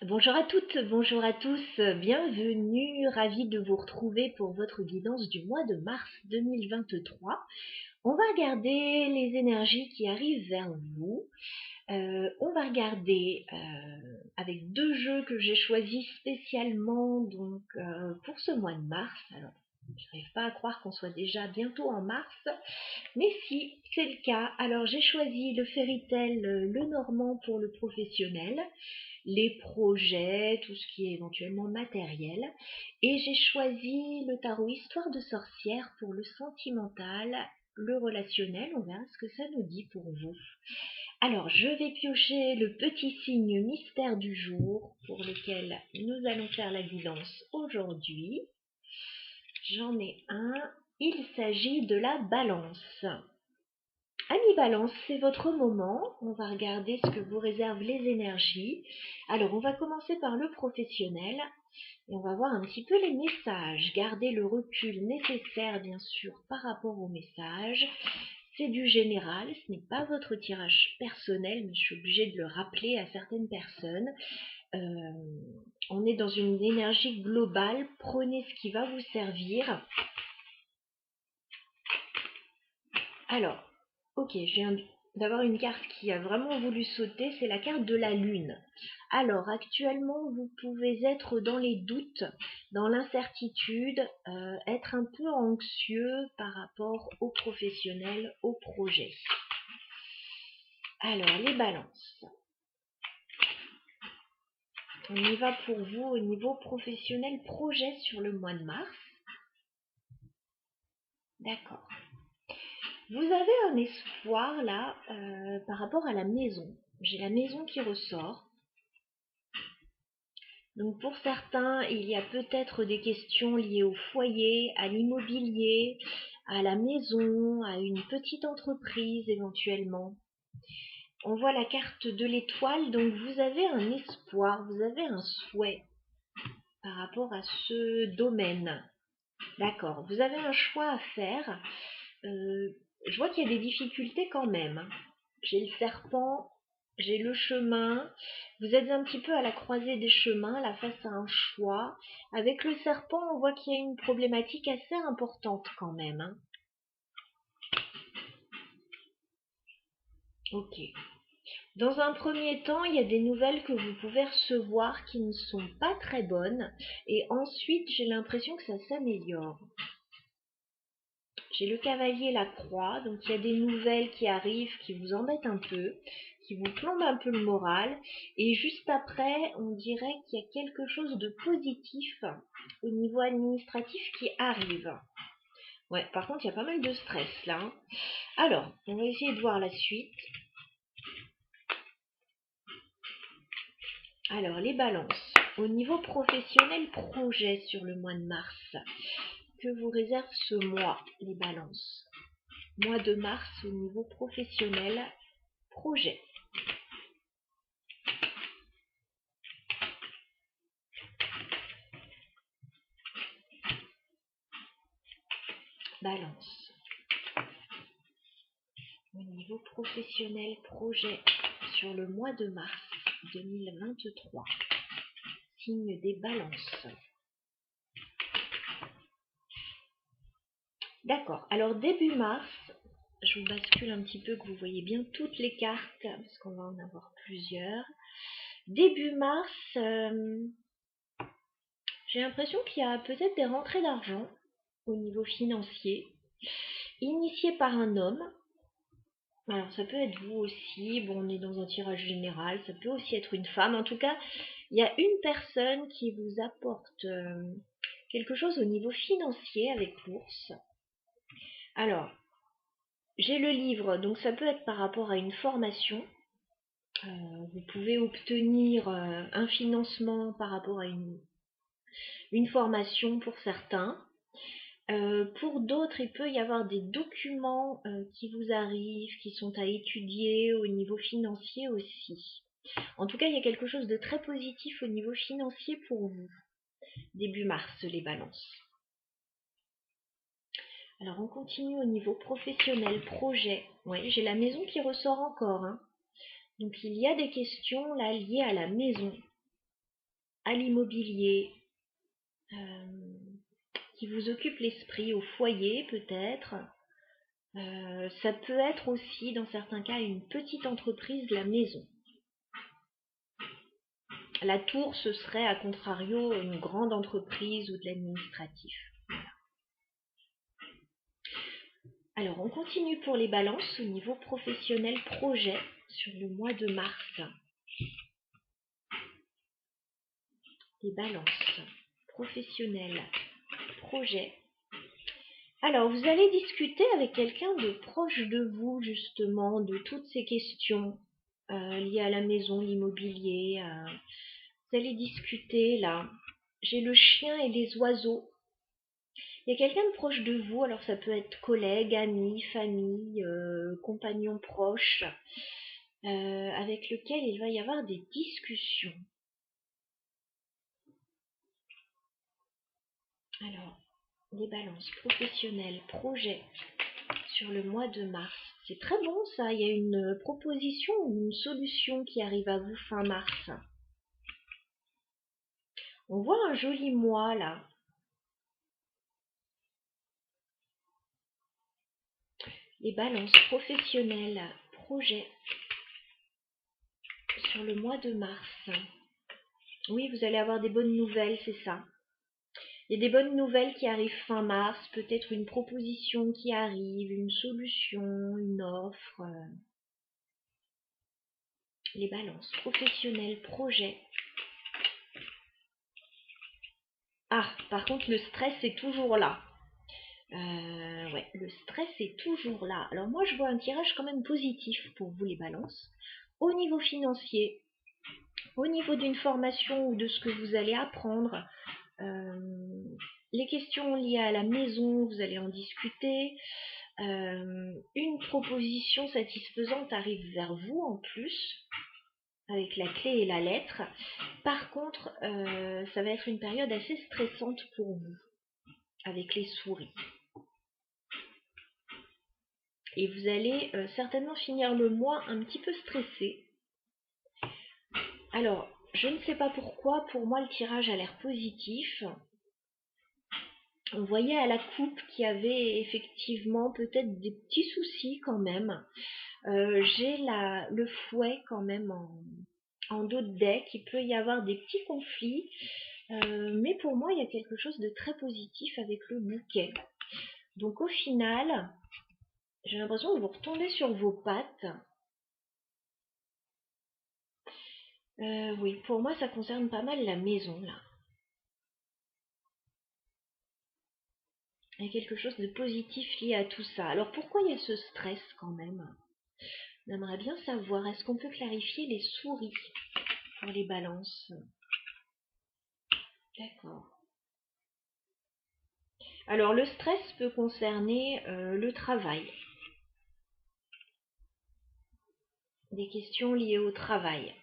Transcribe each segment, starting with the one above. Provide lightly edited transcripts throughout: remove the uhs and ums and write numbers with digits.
Bonjour à toutes, bonjour à tous, bienvenue, ravie de vous retrouver pour votre guidance du mois de mars 2023. On va regarder les énergies qui arrivent vers vous. On va regarder avec deux jeux que j'ai choisis spécialement pour ce mois de mars. Alors, je n'arrive pas à croire qu'on soit déjà bientôt en mars, mais si c'est le cas, alors j'ai choisi le Fairy Tail Lenormand pour le professionnel, les projets, tout ce qui est éventuellement matériel. Et j'ai choisi le tarot Histoire de sorcière pour le sentimental, le relationnel. On verra ce que ça nous dit pour vous. Alors, je vais piocher le petit signe mystère du jour pour lequel nous allons faire la guidance aujourd'hui. J'en ai un. Il s'agit de la balance. Amis Balance, c'est votre moment. On va regarder ce que vous réservent les énergies. Alors, on va commencer par le professionnel et on va voir un petit peu les messages. Gardez le recul nécessaire, bien sûr, par rapport aux messages. C'est du général, ce n'est pas votre tirage personnel, mais je suis obligée de le rappeler à certaines personnes. On est dans une énergie globale. Prenez ce qui va vous servir. Alors, ok, je viens d'avoir une carte qui a vraiment voulu sauter, c'est la carte de la lune. Alors, actuellement, vous pouvez être dans les doutes, dans l'incertitude, être un peu anxieux par rapport aux professionnels, aux projets. Alors, les balances. On y va pour vous au niveau professionnel, projet sur le mois de mars. D'accord. Vous avez un espoir là par rapport à la maison. J'ai la maison qui ressort. Donc pour certains, il y a peut-être des questions liées au foyer, à l'immobilier, à la maison, à une petite entreprise éventuellement. On voit la carte de l'étoile, donc vous avez un espoir, vous avez un souhait par rapport à ce domaine. D'accord, vous avez un choix à faire. Je vois qu'il y a des difficultés quand même. J'ai le serpent, j'ai le chemin. Vous êtes un petit peu à la croisée des chemins, là face à un choix. Avec le serpent, on voit qu'il y a une problématique assez importante quand même. Hein. Ok. Dans un premier temps, il y a des nouvelles que vous pouvez recevoir qui ne sont pas très bonnes. Et ensuite, j'ai l'impression que ça s'améliore. J'ai le cavalier et la croix, donc il y a des nouvelles qui arrivent, qui vous embêtent un peu, qui vous plombent un peu le moral. Et juste après, on dirait qu'il y a quelque chose de positif au niveau administratif qui arrive. Ouais, par contre, il y a pas mal de stress là. Alors, on va essayer de voir la suite. Alors, les balances. Au niveau professionnel, projet sur le mois de mars. Que vous réserve ce mois, les balances? Mois de mars au niveau professionnel, projet. Balance. Au niveau professionnel, projet sur le mois de mars 2023. Signe des balances. D'accord. Alors début mars, je vous bascule un petit peu que vous voyez bien toutes les cartes, parce qu'on va en avoir plusieurs. Début mars, j'ai l'impression qu'il y a peut-être des rentrées d'argent au niveau financier, initiées par un homme. Alors ça peut être vous aussi, bon on est dans un tirage général, ça peut aussi être une femme. En tout cas, il y a une personne qui vous apporte quelque chose au niveau financier avec l'ours. Alors, j'ai le livre, donc ça peut être par rapport à une formation. Vous pouvez obtenir un financement par rapport à une formation pour certains. Pour d'autres, il peut y avoir des documents qui vous arrivent, qui sont à étudier au niveau financier aussi. En tout cas, il y a quelque chose de très positif au niveau financier pour vous. Début mars, les balances. Alors, on continue au niveau professionnel, projet. Oui, j'ai la maison qui ressort encore. Hein. Donc, il y a des questions là liées à la maison. à l'immobilier, qui vous occupe l'esprit, au foyer peut-être. Ça peut être aussi, dans certains cas, une petite entreprise, la maison. La tour, ce serait, à contrario, une grande entreprise ou de l'administratif. Voilà. Alors, on continue pour les balances au niveau professionnel projet sur le mois de mars. Les balances professionnelles projet. Alors, vous allez discuter avec quelqu'un de proche de vous, justement, de toutes ces questions liées à la maison, l'immobilier. Vous allez discuter, là. J'ai le chien et les oiseaux. Il y a quelqu'un de proche de vous, alors ça peut être collègue, ami, famille, compagnon proche, avec lequel il va y avoir des discussions. Alors, les balances professionnelles, projet sur le mois de mars. C'est très bon ça, il y a une proposition ou une solution qui arrive à vous fin mars. On voit un joli mois là. Les balances professionnelles, projet sur le mois de mars. Oui, vous allez avoir des bonnes nouvelles, c'est ça. Il y a des bonnes nouvelles qui arrivent fin mars, peut-être une proposition qui arrive, une solution, une offre. Les balances professionnelles, projet. Ah, par contre, le stress est toujours là. Ouais, le stress est toujours là. Alors moi, je vois un tirage quand même positif pour vous, les balances. Au niveau financier, au niveau d'une formation ou de ce que vous allez apprendre, les questions liées à la maison, vous allez en discuter. Une proposition satisfaisante arrive vers vous en plus, avec la clé et la lettre. Par contre, ça va être une période assez stressante pour vous, avec les souris. Et vous allez certainement finir le mois un petit peu stressé. Alors, je ne sais pas pourquoi, pour moi le tirage a l'air positif. On voyait à la coupe qu'il y avait effectivement peut-être des petits soucis quand même. J'ai le fouet quand même en dos de deck. Il peut y avoir des petits conflits. Mais pour moi, il y a quelque chose de très positif avec le bouquet. Donc au final, j'ai l'impression que vous retombez sur vos pattes. Oui, pour moi, ça concerne pas mal la maison, là. Il y a quelque chose de positif lié à tout ça. Alors pourquoi il y a ce stress quand même? On aimerait bien savoir, est-ce qu'on peut clarifier les souris pour les balances? D'accord. Alors le stress peut concerner le travail. Des questions liées au travail.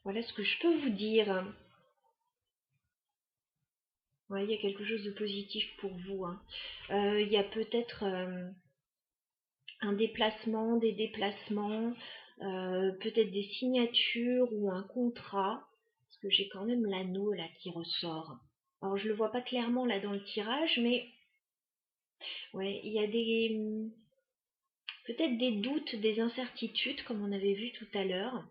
Voilà ce que je peux vous dire. Ouais, il y a quelque chose de positif pour vous. Hein. Il y a peut-être un déplacement, des déplacements, peut-être des signatures ou un contrat. Parce que j'ai quand même l'anneau là qui ressort. Alors je le vois pas clairement là dans le tirage, mais ouais, il y a peut-être des doutes, des incertitudes, comme on avait vu tout à l'heure.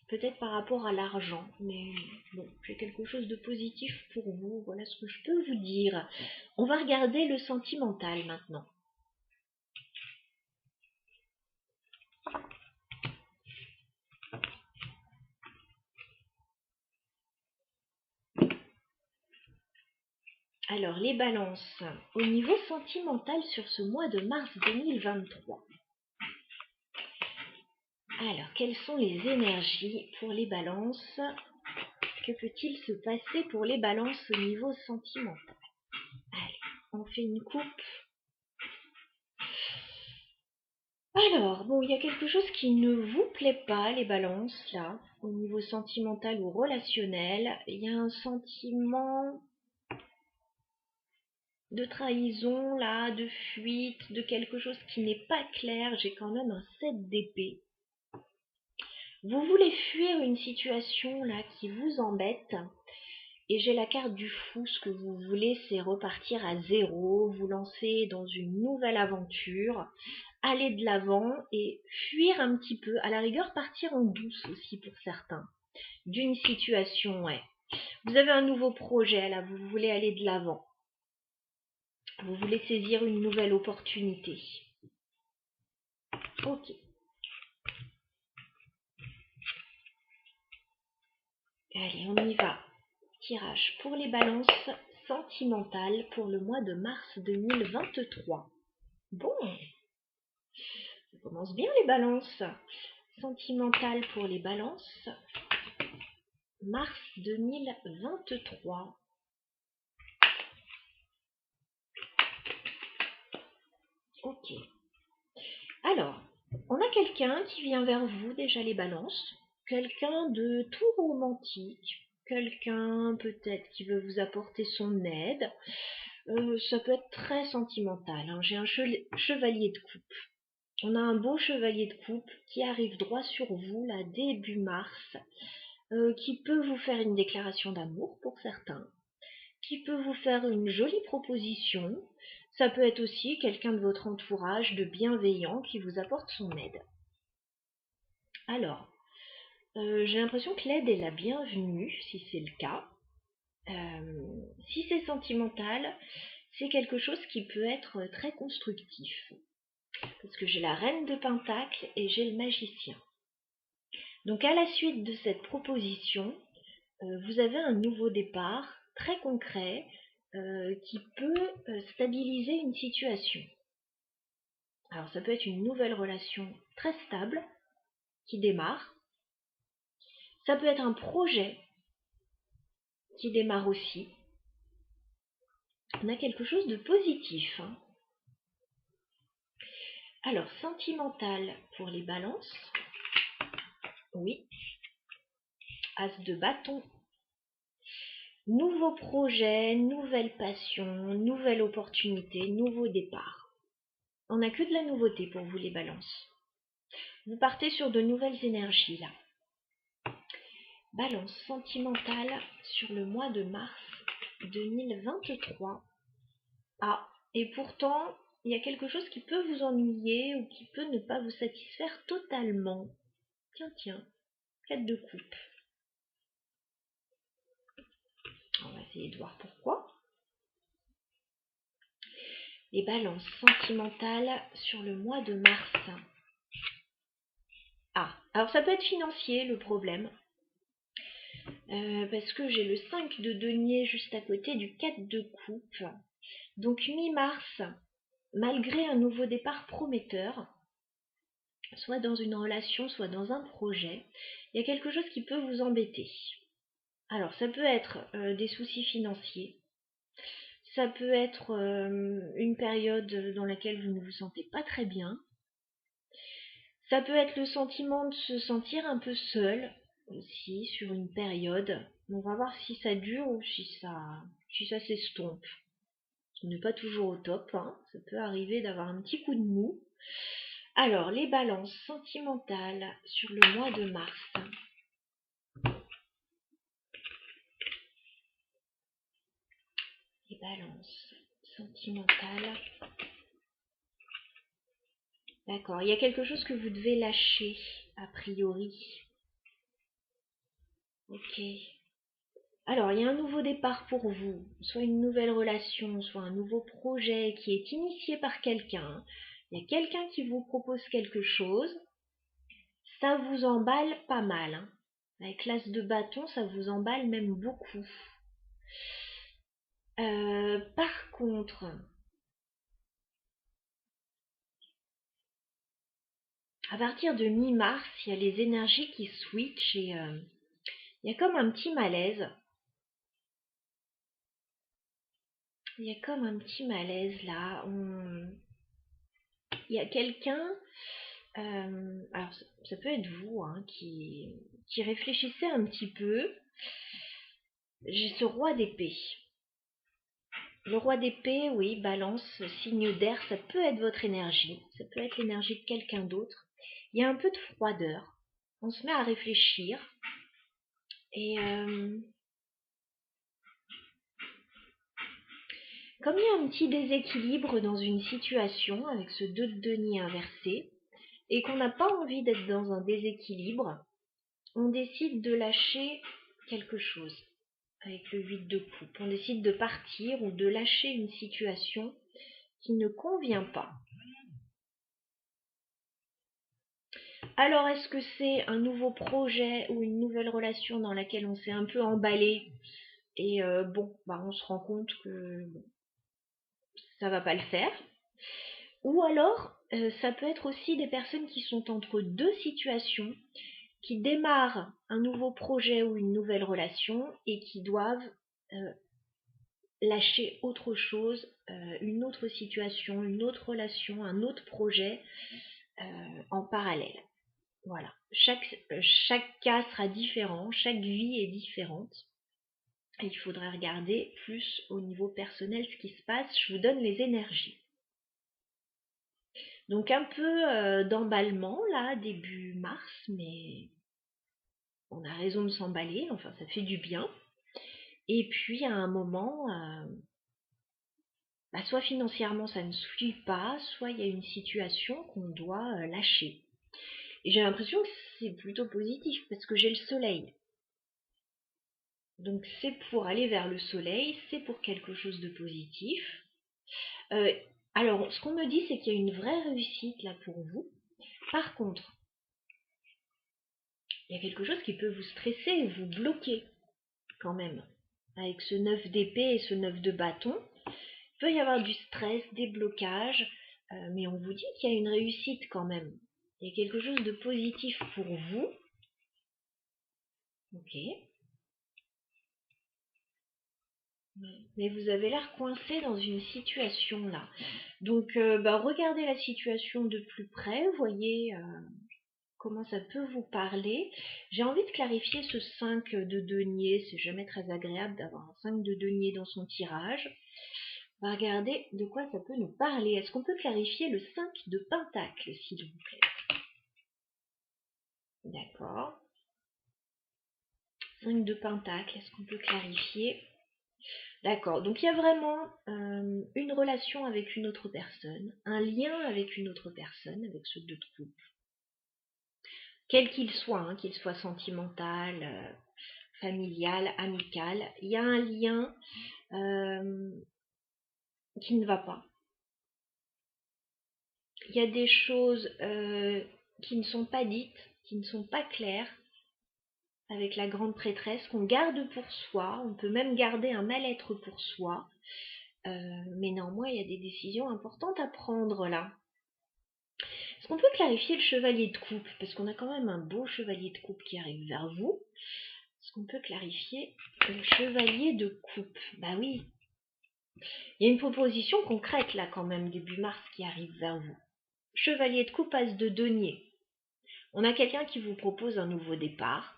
Peut-être par rapport à l'argent, mais bon, j'ai quelque chose de positif pour vous, voilà ce que je peux vous dire. On va regarder le sentimental maintenant. Alors, les balances, au niveau sentimental sur ce mois de mars 2023. Alors, quelles sont les énergies pour les balances? Que peut-il se passer pour les balances au niveau sentimental? Allez, on fait une coupe. Alors, bon, il y a quelque chose qui ne vous plaît pas, les balances, là, au niveau sentimental ou relationnel. Il y a un sentiment de trahison, là, de fuite, de quelque chose qui n'est pas clair. J'ai quand même un 7 d'épée. Vous voulez fuir une situation là qui vous embête. Et j'ai la carte du fou. Ce que vous voulez, c'est repartir à zéro, vous lancer dans une nouvelle aventure, aller de l'avant et fuir un petit peu. À la rigueur, partir en douce aussi pour certains. D'une situation, ouais. Vous avez un nouveau projet là, vous voulez aller de l'avant. Vous voulez saisir une nouvelle opportunité. Ok. Allez, on y va. Tirage pour les balances sentimentales pour le mois de mars 2023. Bon, ça commence bien les balances. Sentimentales pour les balances. Mars 2023. Ok. Alors, on a quelqu'un qui vient vers vous, déjà les balances. Quelqu'un de tout romantique. Quelqu'un peut-être qui veut vous apporter son aide. Ça peut être très sentimental. Hein. J'ai un chevalier de coupe. On a un beau chevalier de coupe qui arrive droit sur vous, là, début mars, qui peut vous faire une déclaration d'amour pour certains, qui peut vous faire une jolie proposition. Ça peut être aussi quelqu'un de votre entourage de bienveillant qui vous apporte son aide. Alors, j'ai l'impression que l'aide est la bienvenue, si c'est le cas. Si c'est sentimental, c'est quelque chose qui peut être très constructif. Parce que j'ai la reine de Pentacle et j'ai le magicien. Donc à la suite de cette proposition, vous avez un nouveau départ très concret qui peut stabiliser une situation. Alors ça peut être une nouvelle relation très stable qui démarre. Ça peut être un projet qui démarre aussi. On a quelque chose de positif. Hein. Alors, sentimental pour les balances. Oui. As de bâton. Nouveau projet, nouvelle passion, nouvelle opportunité, nouveau départ. On n'a que de la nouveauté pour vous les balances. Vous partez sur de nouvelles énergies là. Balance sentimentale sur le mois de mars 2023. Ah, et pourtant, il y a quelque chose qui peut vous ennuyer ou qui peut ne pas vous satisfaire totalement. Tiens, 4 de coupe. On va essayer de voir pourquoi. Les balances sentimentales sur le mois de mars. Ah, alors ça peut être financier le problème. Parce que j'ai le 5 de denier juste à côté du 4 de coupe. Donc mi-mars, malgré un nouveau départ prometteur, soit dans une relation, soit dans un projet, il y a quelque chose qui peut vous embêter. Alors ça peut être des soucis financiers, ça peut être une période dans laquelle vous ne vous sentez pas très bien, ça peut être le sentiment de se sentir un peu seul aussi sur une période. On va voir si ça dure ou si ça s'estompe. Ce n'est pas toujours au top, hein. Ça peut arriver d'avoir un petit coup de mou. Alors, les balances sentimentales sur le mois de mars. Les balances sentimentales. D'accord, il y a quelque chose que vous devez lâcher, a priori. Ok. Alors, il y a un nouveau départ pour vous, soit une nouvelle relation, soit un nouveau projet qui est initié par quelqu'un. Il y a quelqu'un qui vous propose quelque chose. Ça vous emballe pas mal. Hein. Avec l'as de bâton, ça vous emballe même beaucoup. Par contre, à partir de mi-mars, il y a les énergies qui switchent et il y a comme un petit malaise. Il y a comme un petit malaise là. Il y a quelqu'un, alors ça peut être vous, hein, qui réfléchissait un petit peu. J'ai ce roi d'épée. Le roi d'épée, oui, balance, signe d'air, ça peut être votre énergie. Ça peut être l'énergie de quelqu'un d'autre. Il y a un peu de froideur. On se met à réfléchir. Et comme il y a un petit déséquilibre dans une situation avec ce 2 de denier inversé, et qu'on n'a pas envie d'être dans un déséquilibre, on décide de lâcher quelque chose avec le 8 de coupe. On décide de partir ou de lâcher une situation qui ne convient pas. Alors, est-ce que c'est un nouveau projet ou une nouvelle relation dans laquelle on s'est un peu emballé et on se rend compte que ça va pas le faire? Ou alors, ça peut être aussi des personnes qui sont entre deux situations, qui démarrent un nouveau projet ou une nouvelle relation et qui doivent lâcher autre chose, une autre situation, une autre relation, un autre projet en parallèle. Voilà. Chaque cas sera différent, chaque vie est différente. Et il faudrait regarder plus au niveau personnel ce qui se passe. Je vous donne les énergies. Donc un peu d'emballement là, début mars, mais on a raison de s'emballer, enfin ça fait du bien. Et puis à un moment, soit financièrement ça ne suit pas, soit il y a une situation qu'on doit lâcher. Et j'ai l'impression que c'est plutôt positif parce que j'ai le soleil. Donc c'est pour aller vers le soleil, c'est pour quelque chose de positif. Alors ce qu'on me dit c'est qu'il y a une vraie réussite là pour vous. Par contre, il y a quelque chose qui peut vous stresser et vous bloquer quand même. Avec ce 9 d'épée et ce 9 de bâton, il peut y avoir du stress, des blocages, mais on vous dit qu'il y a une réussite quand même. Il y a quelque chose de positif pour vous. Ok. Mais vous avez l'air coincé dans une situation là. Donc regardez la situation de plus près, voyez comment ça peut vous parler. J'ai envie de clarifier ce 5 de denier, c'est jamais très agréable d'avoir un 5 de denier dans son tirage. On va regarder de quoi ça peut nous parler. Est-ce qu'on peut clarifier le 5 de pentacle, s'il vous plaît? D'accord. 5 de pentacle, est-ce qu'on peut clarifier? D'accord, donc il y a vraiment une relation avec une autre personne, un lien avec une autre personne, avec ce 2 de coupe. Quel qu'il soit sentimental, familial, amical, il y a un lien qui ne va pas. Il y a des choses qui ne sont pas dites, qui ne sont pas claires, avec la grande prêtresse, qu'on garde pour soi. On peut même garder un mal-être pour soi. Mais néanmoins, il y a des décisions importantes à prendre là. Est-ce qu'on peut clarifier le chevalier de coupe? Parce qu'on a quand même un beau chevalier de coupe qui arrive vers vous. Est-ce qu'on peut clarifier le chevalier de coupe? Bah oui. Il y a une proposition concrète là quand même, début mars, qui arrive vers vous. Chevalier de coupe, as de denier. On a quelqu'un qui vous propose un nouveau départ,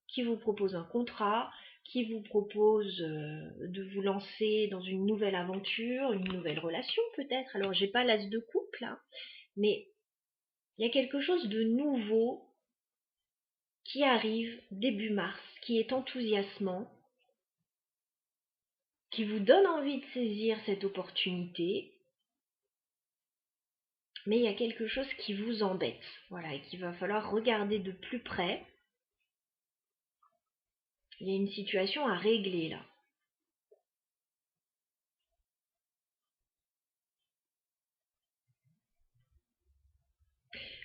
qui vous propose un contrat, qui vous propose de vous lancer dans une nouvelle aventure, une nouvelle relation peut-être. Alors j'ai pas l'as de coupe là, mais il y a quelque chose de nouveau qui arrive début mars, qui est enthousiasmant, qui vous donne envie de saisir cette opportunité, mais il y a quelque chose qui vous embête, voilà, et qu'il va falloir regarder de plus près. Il y a une situation à régler là.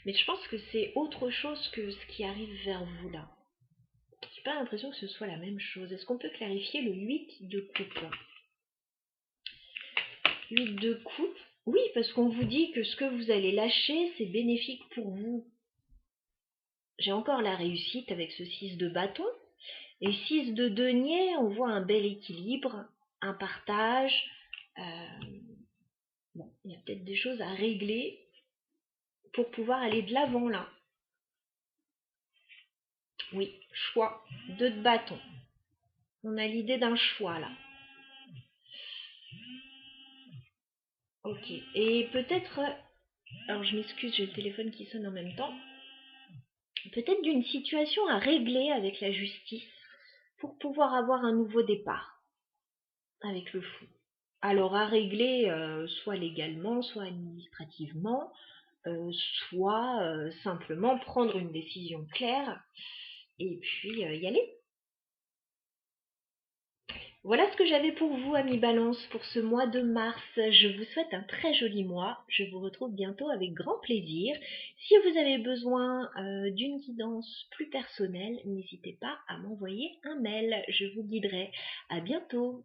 Mais je pense que c'est autre chose que ce qui arrive vers vous là. J'ai pas l'impression que ce soit la même chose. Est-ce qu'on peut clarifier le 8 de coupe? 8 de coupe. Oui, parce qu'on vous dit que ce que vous allez lâcher, c'est bénéfique pour vous. J'ai encore la réussite avec ce 6 de bâton. Et 6 de denier, on voit un bel équilibre, un partage. Bon, il y a peut-être des choses à régler pour pouvoir aller de l'avant là. Oui, choix. 2 de bâton. On a l'idée d'un choix là. Ok. Et peut-être, alors je m'excuse, j'ai le téléphone qui sonne en même temps. Peut-être d'une situation à régler avec la justice pour pouvoir avoir un nouveau départ avec le fou. Alors à régler soit légalement, soit administrativement, soit simplement prendre une décision claire et puis y aller. Voilà ce que j'avais pour vous, amis Balance, pour ce mois de mars. Je vous souhaite un très joli mois. Je vous retrouve bientôt avec grand plaisir. Si vous avez besoin d'une guidance plus personnelle, n'hésitez pas à m'envoyer un mail. Je vous guiderai. À bientôt.